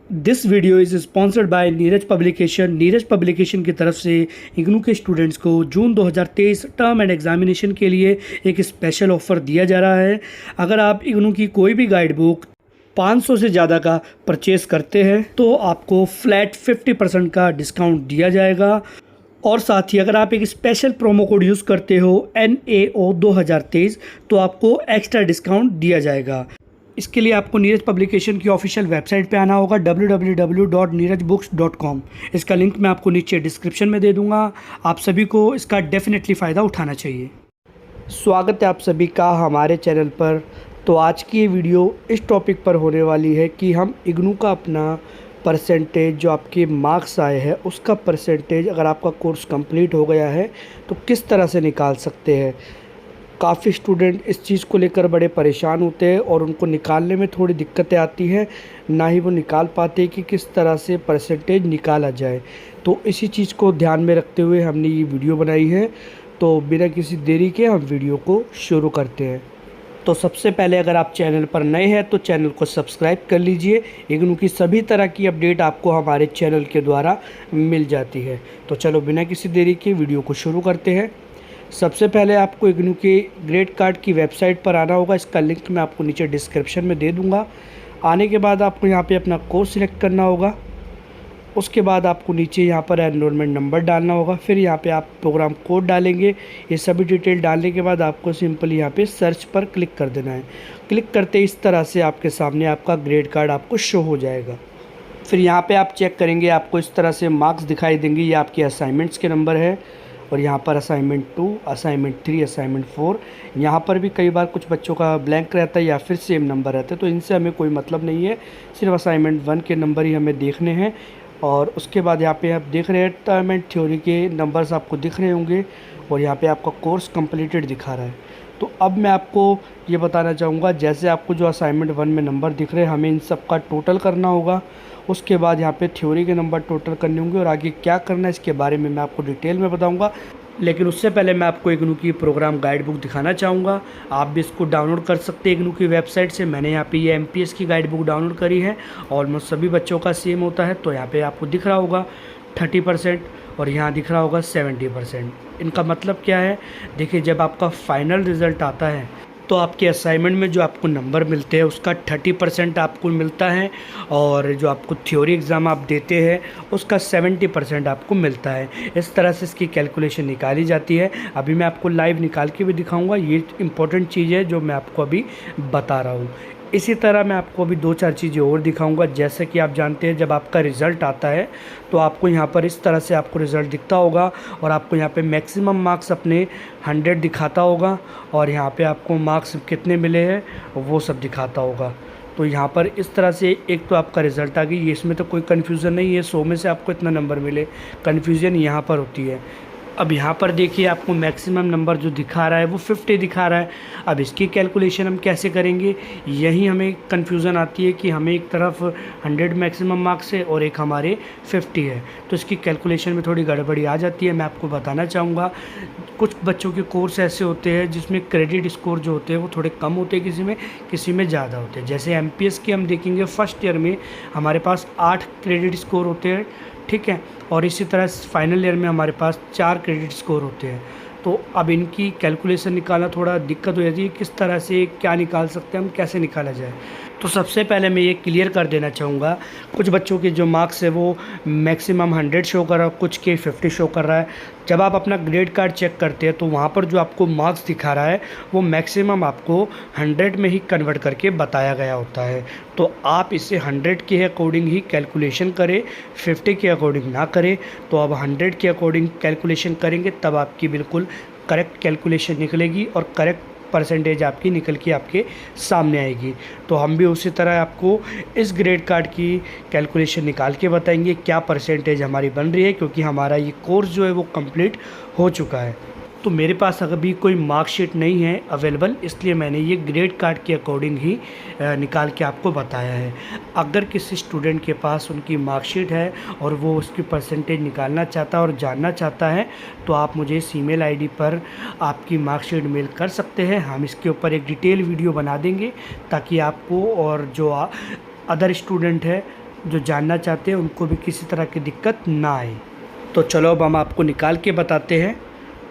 This video is sponsored by Neeraj publication. Neeraj publication की तरफ से इग्नू के स्टूडेंट्स को जून 2023 टर्म एंड एग्जामिनेशन के लिए एक स्पेशल ऑफ़र दिया जा रहा है। अगर आप इग्नू की कोई भी गाइड बुक 500 से ज़्यादा का परचेज़ करते हैं तो आपको फ्लैट 50% का डिस्काउंट दिया जाएगा। और साथ ही अगर आप एक स्पेशल प्रोमो कोड यूज़ करते हो NAO 2023 तो आपको एक्स्ट्रा डिस्काउंट दिया जाएगा। इसके लिए आपको नीरज पब्लिकेशन की ऑफिशियल वेबसाइट पे आना होगा www.neerajbooks.com। इसका लिंक मैं आपको नीचे डिस्क्रिप्शन में दे दूंगा। आप सभी को इसका डेफिनेटली फ़ायदा उठाना चाहिए। स्वागत है आप सभी का हमारे चैनल पर। तो आज की ये वीडियो इस टॉपिक पर होने वाली है कि हम इग्नू का अपना परसेंटेज जो आपके मार्क्स आए हैं उसका परसेंटेज अगर आपका कोर्स कंप्लीट हो गया है तो किस तरह से निकाल सकते हैं। काफ़ी स्टूडेंट इस चीज़ को लेकर बड़े परेशान होते हैं और उनको निकालने में थोड़ी दिक्कतें आती हैं, ना ही वो निकाल पाते कि किस तरह से परसेंटेज निकाला जाए। तो इसी चीज़ को ध्यान में रखते हुए हमने ये वीडियो बनाई है। तो बिना किसी देरी के हम वीडियो को शुरू करते हैं। तो सबसे पहले अगर आप चैनल पर नए हैं तो चैनल को सब्सक्राइब कर लीजिए। इग्नू की सभी तरह की अपडेट आपको हमारे चैनल के द्वारा मिल जाती है। तो चलो बिना किसी देरी के वीडियो को शुरू करते हैं। सबसे पहले आपको इग्नू के ग्रेड कार्ड की वेबसाइट पर आना होगा। इसका लिंक मैं आपको नीचे डिस्क्रिप्शन में दे दूंगा। आने के बाद आपको यहाँ पे अपना कोर्स सिलेक्ट करना होगा। उसके बाद आपको नीचे यहाँ पर एनरोलमेंट नंबर डालना होगा। फिर यहाँ पे आप प्रोग्राम कोड डालेंगे। ये सभी डिटेल डालने के बाद आपको सिंपली यहाँ पे सर्च पर क्लिक कर देना है। क्लिक करते इस तरह से आपके सामने आपका ग्रेड कार्ड आपको शो हो जाएगा। फिर यहाँ पे आप चेक करेंगे, आपको इस तरह से मार्क्स दिखाई देंगे। ये आपके असाइनमेंट्स के नंबर है और यहाँ पर असाइनमेंट 2, असाइनमेंट 3, असाइनमेंट 4। यहाँ पर भी कई बार कुछ बच्चों का ब्लैंक रहता है या फिर सेम नंबर रहता है, तो इनसे हमें कोई मतलब नहीं है। सिर्फ असाइनमेंट 1 के नंबर ही हमें देखने हैं। और उसके बाद यहाँ पे आप देख रहे हैं टर्म एंड थ्योरी के नंबर्स आपको दिख रहे होंगे और यहाँ पे आपका कोर्स कंप्लीटेड दिखा रहा है। तो अब मैं आपको ये बताना चाहूँगा, जैसे आपको जो असाइनमेंट 1 में नंबर दिख रहे हैं हमें इन सब का टोटल करना होगा। उसके बाद यहाँ पे थ्योरी के नंबर टोटल करने होंगे और आगे क्या करना है इसके बारे में मैं आपको डिटेल में बताऊँगा। लेकिन उससे पहले मैं आपको इग्नू की प्रोग्राम गाइड बुक दिखाना चाहूँगा। आप भी इसको डाउनलोड कर सकते हैं इग्नू की वेबसाइट से। मैंने यहाँ पे ये MPS की गाइड बुक डाउनलोड करी है। ऑलमोस्ट सभी बच्चों का सेम होता है। तो यहाँ पे आपको दिख रहा होगा 30% और यहाँ दिख रहा होगा 70%। इनका मतलब क्या है, देखिए जब आपका फाइनल रिज़ल्ट आता है तो आपके असाइनमेंट में जो आपको नंबर मिलते हैं उसका 30% आपको मिलता है और जो आपको थ्योरी एग्ज़ाम आप देते हैं उसका 70% आपको मिलता है। इस तरह से इसकी कैलकुलेशन निकाली जाती है। अभी मैं आपको लाइव निकाल के भी दिखाऊंगा। ये इंपॉर्टेंट चीज़ है जो मैं आपको अभी बता रहा हूँ। इसी तरह मैं आपको अभी 2-4 चीज़ें और दिखाऊंगा। जैसे कि आप जानते हैं जब आपका रिज़ल्ट आता है तो आपको यहाँ पर इस तरह से आपको रिज़ल्ट दिखता होगा और आपको यहाँ पे मैक्सिमम मार्क्स अपने 100 दिखाता होगा और यहाँ पे आपको मार्क्स कितने मिले हैं वो सब दिखाता होगा। तो यहाँ पर इस तरह से एक तो आपका रिज़ल्ट आ गई। ये इसमें तो कोई कन्फ्यूज़न नहीं है 100 में से आपको इतना नंबर मिले। कन्फ्यूज़न यहाँ पर होती है। अब यहाँ पर देखिए आपको मैक्सिमम नंबर जो दिखा रहा है वो 50 दिखा रहा है। अब इसकी कैलकुलेशन हम कैसे करेंगे, यही हमें कन्फ्यूज़न आती है कि हमें एक तरफ 100 मैक्सिमम मार्क्स है और एक हमारे 50 है। तो इसकी कैलकुलेशन में थोड़ी गड़बड़ी आ जाती है। मैं आपको बताना चाहूँगा, कुछ बच्चों के कोर्स ऐसे होते हैं जिसमें क्रेडिट स्कोर जो होते हैं वो थोड़े कम होते हैं, किसी में ज़्यादा होते हैं। जैसे MPS के हम देखेंगे फर्स्ट ईयर में हमारे पास 8 क्रेडिट स्कोर होते हैं, ठीक है। और इसी तरह फाइनल ईयर में हमारे पास 4 क्रेडिट स्कोर होते हैं। तो अब इनकी कैलकुलेशन निकालना थोड़ा दिक्कत हो जाती है, किस तरह से क्या निकाल सकते हैं हम, कैसे निकाला जाए। तो सबसे पहले मैं ये क्लियर कर देना चाहूँगा, कुछ बच्चों के जो मार्क्स है वो मैक्सिमम 100 शो कर रहा है, कुछ के 50 शो कर रहा है। जब आप अपना ग्रेड कार्ड चेक करते हैं तो वहाँ पर जो आपको मार्क्स दिखा रहा है वो मैक्सिमम आपको 100 में ही कन्वर्ट करके बताया गया होता है। तो आप इसे 100 के अकॉर्डिंग ही कैलकुलेशन करें, 50 के अकॉर्डिंग ना करें। तो अब 100 के अकॉर्डिंग कैलकुलेशन करेंगे तब आपकी बिल्कुल करेक्ट कैलकुलेशन निकलेगी और करेक्ट परसेंटेज आपकी निकल के आपके सामने आएगी। तो हम भी उसी तरह आपको इस ग्रेड कार्ड की कैलकुलेशन निकाल के बताएंगे क्या परसेंटेज हमारी बन रही है, क्योंकि हमारा ये कोर्स जो है वो कंप्लीट हो चुका है। तो मेरे पास अभी कोई मार्कशीट नहीं है अवेलेबल, इसलिए मैंने ये ग्रेड कार्ड के अकॉर्डिंग ही निकाल के आपको बताया है। अगर किसी स्टूडेंट के पास उनकी मार्कशीट है और वो उसकी परसेंटेज निकालना चाहता है और जानना चाहता है तो आप मुझे इस ईमेल आईडी पर आपकी मार्कशीट मेल कर सकते हैं। हम इसके ऊपर एक डिटेल वीडियो बना देंगे ताकि आपको और जो अदर स्टूडेंट है जो जानना चाहते हैं उनको भी किसी तरह की दिक्कत ना आए। तो चलो अब हम आपको निकाल के बताते हैं।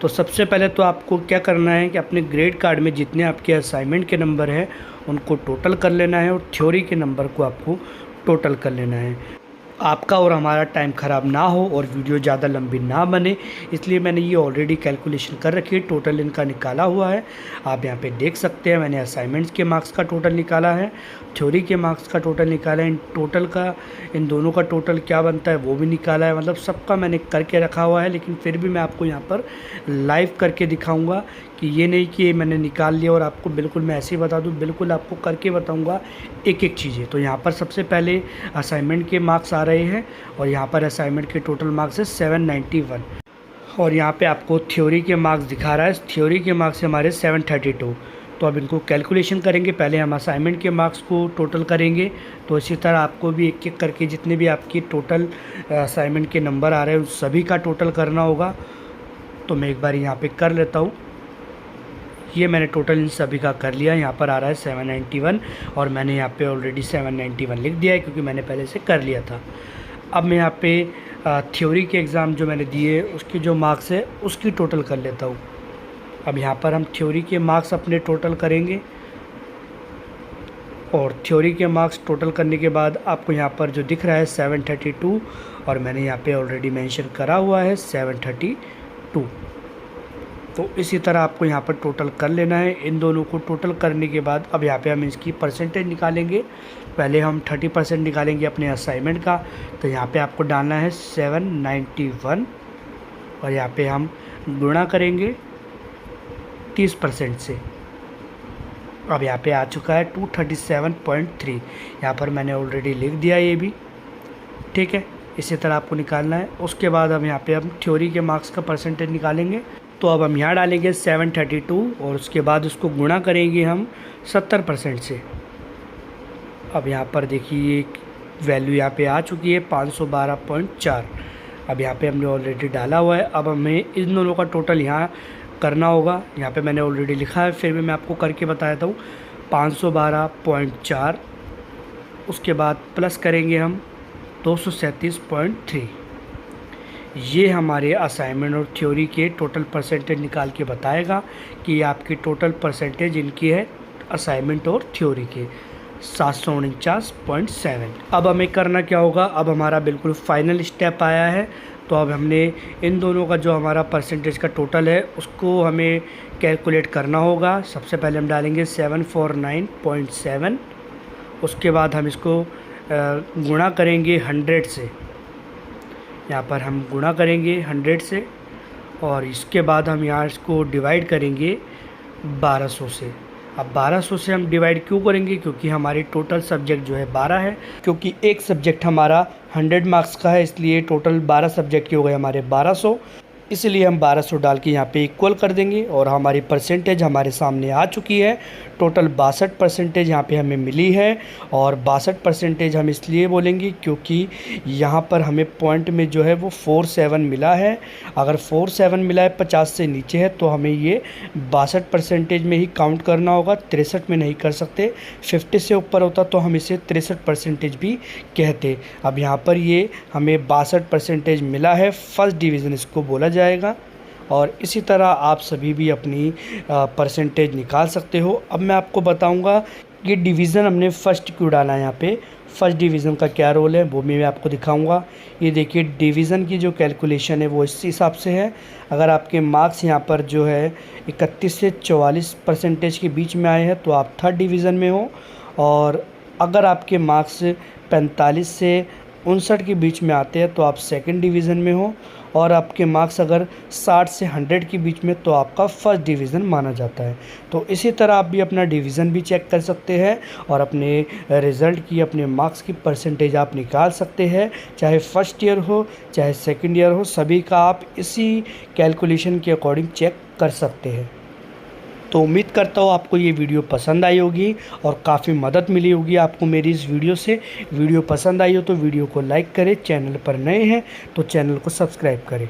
तो सबसे पहले तो आपको क्या करना है कि अपने ग्रेड कार्ड में जितने आपके असाइनमेंट के नंबर हैं उनको टोटल कर लेना है और थ्योरी के नंबर को आपको टोटल कर लेना है। आपका और हमारा टाइम ख़राब ना हो और वीडियो ज़्यादा लंबी ना बने, इसलिए मैंने ये ऑलरेडी कैलकुलेशन कर रखी है, टोटल इनका निकाला हुआ है। आप यहाँ पे देख सकते हैं मैंने असाइनमेंट्स के मार्क्स का टोटल निकाला है, थ्योरी के मार्क्स का टोटल निकाला है, इन दोनों का टोटल क्या बनता है वो भी निकाला है। मतलब सबका मैंने करके रखा हुआ है, लेकिन फिर भी मैं आपको यहाँ पर लाइव करके दिखाऊँगा कि ये नहीं कि मैंने निकाल लिया और आपको बिल्कुल मैं ऐसे ही बता दूँ, बिल्कुल आपको करके बताऊँगा एक एक चीज़ें। तो यहाँ पर सबसे पहले असाइनमेंट के मार्क्स आ रहे हैं और यहाँ पर असाइनमेंट के टोटल मार्क्स है 791 और यहाँ पे आपको थ्योरी के मार्क्स दिखा रहा है, थ्योरी के मार्क्स हमारे 732। तो अब इनको कैलकुलेशन करेंगे, पहले हम असाइनमेंट के मार्क्स को टोटल करेंगे। तो इसी तरह आपको भी एक एक करके जितने भी आपकी टोटल असाइनमेंट के नंबर आ रहे हैं उन सभी का टोटल करना होगा। तो मैं एक बार यहाँ पे कर लेता हूँ। ये मैंने टोटल इन सभी का कर लिया। यहाँ पर आ रहा है 791 और मैंने यहाँ पे ऑलरेडी 791 लिख दिया है क्योंकि मैंने पहले से कर लिया था। अब मैं यहाँ पे थ्योरी के एग्ज़ाम जो मैंने दिए उसकी जो मार्क्स है उसकी टोटल कर लेता हूँ। अब यहाँ पर हम थ्योरी के मार्क्स अपने टोटल करेंगे और थ्योरी के मार्क्स टोटल करने के बाद आपको यहाँ पर जो दिख रहा है 732 और मैंने यहाँ पे ऑलरेडी मेंशन करा हुआ है 732। तो इसी तरह आपको यहाँ पर टोटल कर लेना है। इन दोनों को टोटल करने के बाद अब यहाँ पे हम इसकी परसेंटेज निकालेंगे। पहले हम 30% निकालेंगे अपने असाइनमेंट का। तो यहाँ पे आपको डालना है 791 और यहाँ पे हम गुणा करेंगे 30% से। अब यहाँ पे आ चुका है 237.3। यहाँ पर मैंने ऑलरेडी लिख दिया ये भी, ठीक है। इसी तरह आपको निकालना है। उसके बाद अब यहाँ पे हम थ्योरी के मार्क्स का परसेंटेज निकालेंगे। तो अब हम यहाँ डालेंगे 732 और उसके बाद उसको गुणा करेंगे हम 70% से। अब यहाँ पर देखिए वैल्यू यहाँ पे आ चुकी है 512.4। अब यहाँ पे हमने ऑलरेडी डाला हुआ है। अब हमें इन दोनों का टोटल यहाँ करना होगा। यहाँ पे मैंने ऑलरेडी लिखा है, फिर भी मैं आपको करके बताया था 512.4। उसके बाद प्लस करेंगे हम 237.3। ये हमारे असाइनमेंट और थ्योरी के टोटल परसेंटेज निकाल के बताएगा कि आपकी टोटल परसेंटेज इनकी है असाइनमेंट और थ्योरी के 749.7। अब हमें करना क्या होगा, अब हमारा बिल्कुल फाइनल स्टेप आया है। तो अब हमने इन दोनों का जो हमारा परसेंटेज का टोटल है उसको हमें कैलकुलेट करना होगा। सबसे पहले हम डालेंगे 749.7। उसके बाद हम इसको गुणा करेंगे 100 से। यहाँ पर हम गुणा करेंगे 100 से और इसके बाद हम यहाँ इसको डिवाइड करेंगे 1200 से। अब 1200 से हम डिवाइड क्यों करेंगे, क्योंकि हमारी टोटल सब्जेक्ट जो है 12 है। क्योंकि एक सब्जेक्ट हमारा 100 मार्क्स का है, इसलिए टोटल 12 सब्जेक्ट के हो गए हमारे 1200। इसलिए हम 1200 डाल के यहाँ पे इक्वल कर देंगे और हमारी परसेंटेज हमारे सामने आ चुकी है। टोटल 62% यहाँ पे हमें मिली है और 62% हम इसलिए बोलेंगे क्योंकि यहाँ पर हमें पॉइंट में जो है वो 47 मिला है। अगर 47 मिला है 50 से नीचे है तो हमें ये 62% में ही काउंट करना होगा, 63 में नहीं कर सकते। 50 से ऊपर होता तो हम इसे 63% भी कहते। अब यहाँ पर ये हमें 62% मिला है, फर्स्ट डिवीज़न इसको बोला जाएगा। और इसी तरह आप सभी भी अपनी परसेंटेज निकाल सकते हो। अब मैं आपको बताऊंगा कि डिवीज़न हमने फ़र्स्ट क्यों डाला है। यहाँ पे फ़र्स्ट डिवीज़न का क्या रोल है वो भी मैं आपको दिखाऊंगा। ये देखिए डिवीज़न की जो कैलकुलेशन है वो इस हिसाब से है। अगर आपके मार्क्स यहाँ पर जो है 31 से 44% के बीच में आए हैं तो आप थर्ड डिवीज़न में हो, और अगर आपके मार्क्स 45 से 59 के बीच में आते हैं तो आप सेकंड डिवीज़न में हो, और आपके मार्क्स अगर 60 से 100 के बीच में तो आपका फर्स्ट डिवीज़न माना जाता है। तो इसी तरह आप भी अपना डिवीज़न भी चेक कर सकते हैं और अपने रिज़ल्ट की, अपने मार्क्स की परसेंटेज आप निकाल सकते हैं। चाहे फर्स्ट ईयर हो चाहे सेकंड ईयर हो, सभी का आप इसी कैलकुलेशन के अकॉर्डिंग चेक कर सकते हैं। तो उम्मीद करता हूँ आपको ये वीडियो पसंद आई होगी और काफ़ी मदद मिली होगी आपको मेरी इस वीडियो से। वीडियो पसंद आई हो तो वीडियो को लाइक करें, चैनल पर नए हैं तो चैनल को सब्सक्राइब करें।